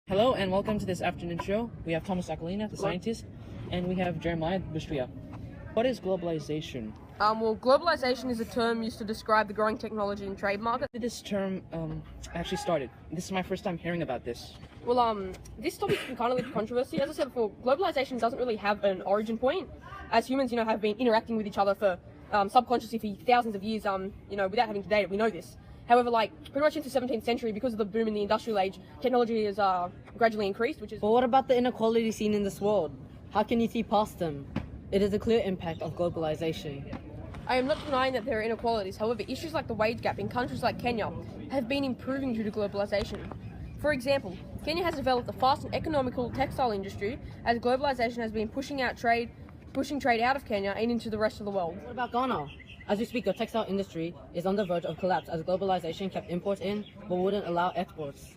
Hello and welcome to this afternoon show. We have Thomas Acolina, the scientist, and we have Jeremiah Bustria. What is globalization? Well, globalization is a term used to describe the growing technology and trade market. When did this term actually started? This is my first time hearing about this. Well, this topic can kind of lead to controversy. As I said before, globalization doesn't really have an origin point. As humans, have been interacting with each other for subconsciously for thousands of years, without having to date it. We know this. However, pretty much into the 17th century, because of the boom in the industrial age, technology has gradually increased, which is... But what about the inequality seen in this world? How can you see past them? It is a clear impact of globalization. I am not denying that there are inequalities. However, issues like the wage gap in countries like Kenya have been improving due to globalization. For example, Kenya has developed a fast and economical textile industry as globalization has been pushing trade out of Kenya and into the rest of the world. What about Ghana? As we speak, the textile industry is on the verge of collapse as globalization kept imports in but wouldn't allow exports.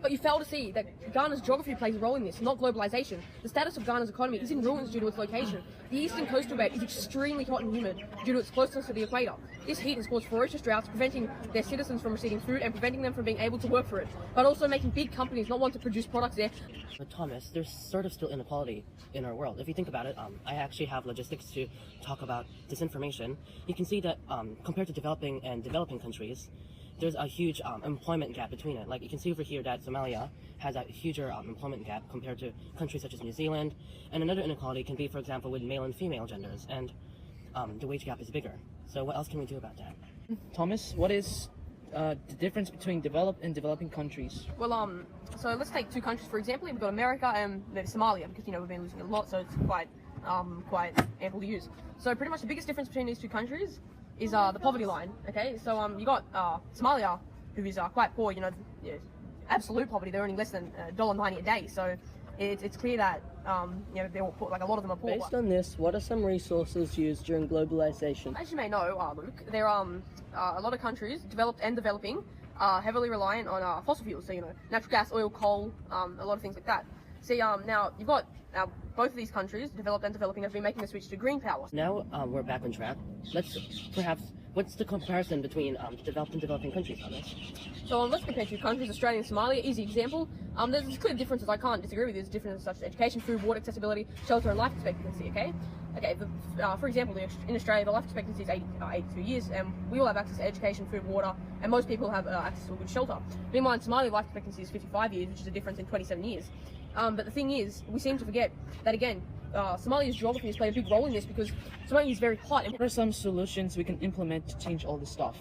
But you fail to see that Ghana's geography plays a role in this, not globalization. The status of Ghana's economy is in ruins due to its location. The eastern coastal belt is extremely hot and humid due to its closeness to the equator. This heat has caused ferocious droughts, preventing their citizens from receiving food and preventing them from being able to work for it, but also making big companies not want to produce products there. But Thomas, there's sort of still inequality in our world. If you think about it, I actually have logistics to talk about disinformation. You can see that compared to developing and developing countries, there's a huge employment gap between it. Like you can see over here that Somalia has a huger employment gap compared to countries such as New Zealand. And another inequality can be, for example, with male and female genders, and the wage gap is bigger. So what else can we do about that? Thomas, what is the difference between developed and developing countries? Well, so let's take two countries for example. We've got America and Somalia, because we've been losing a lot, so it's quite ample to use. So pretty much the biggest difference between these two countries is the poverty line. Okay, so you got Somalia, who is quite poor. Absolute poverty. They're earning less than $1.90 a day. So it's clear that they're all poor, a lot of them are poor. Based on this, what are some resources used during globalization? As you may know, Luke, there are a lot of countries, developed and developing, heavily reliant on fossil fuels. So natural gas, oil, coal, a lot of things like that. See, now you've got both of these countries, developed and developing, have been making the switch to green power. Now we're back on track. What's the comparison between developed and developing countries, Thomas? So let's compare two countries, Australia and Somalia. Easy example. There's clear differences. I can't disagree with you. There's differences such as education, food, water accessibility, shelter, and life expectancy. Okay. For example, in Australia, the life expectancy is 82 years, and we all have access to education, food, water, and most people have access to a good shelter. Meanwhile, in Somalia, life expectancy is 55 years, which is a difference in 27 years. But the thing is, we seem to forget that again. Somalia's geography has played a big role in this because Somalia is very hot. What are some solutions we can implement to change all this stuff?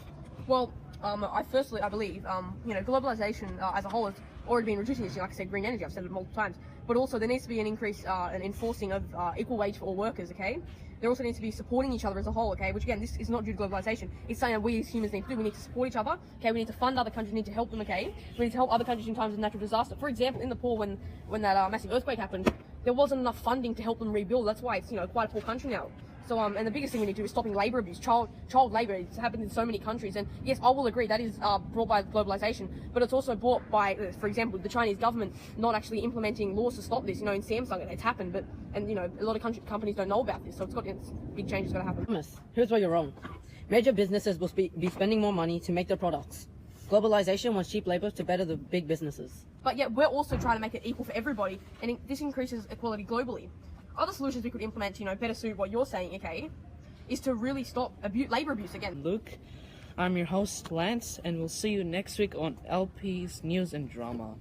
Well, I believe, globalization as a whole has already been reducing this. Like I said, green energy, I've said it multiple times. But also there needs to be an increase in enforcing of equal wage for all workers, okay? There also needs to be supporting each other as a whole, okay? Which again, this is not due to globalization. It's something that we as humans need to do. We need to support each other, okay? We need to fund other countries, we need to help them, okay? We need to help other countries in times of natural disaster. For example, in Nepal, when that massive earthquake happened, there wasn't enough funding to help them rebuild. That's why it's quite a poor country now. So and the biggest thing we need to do is stopping labor abuse, child labor. It's happened in so many countries, and yes, I will agree that is brought by globalization, but it's also brought by, for example, the Chinese government not actually implementing laws to stop this. In Samsung, it's happened, but a lot of companies don't know about this, so big changes got to happen. Thomas, here's where you're wrong. Major businesses will be spending more money to make their products. Globalization wants cheap labor to better the big businesses. But yet we're also trying to make it equal for everybody, and this increases equality globally. Other solutions we could implement to, better suit what you're saying, okay, is to really stop labor abuse again. Luke, I'm your host, Lance, and we'll see you next week on LP's News and Drama.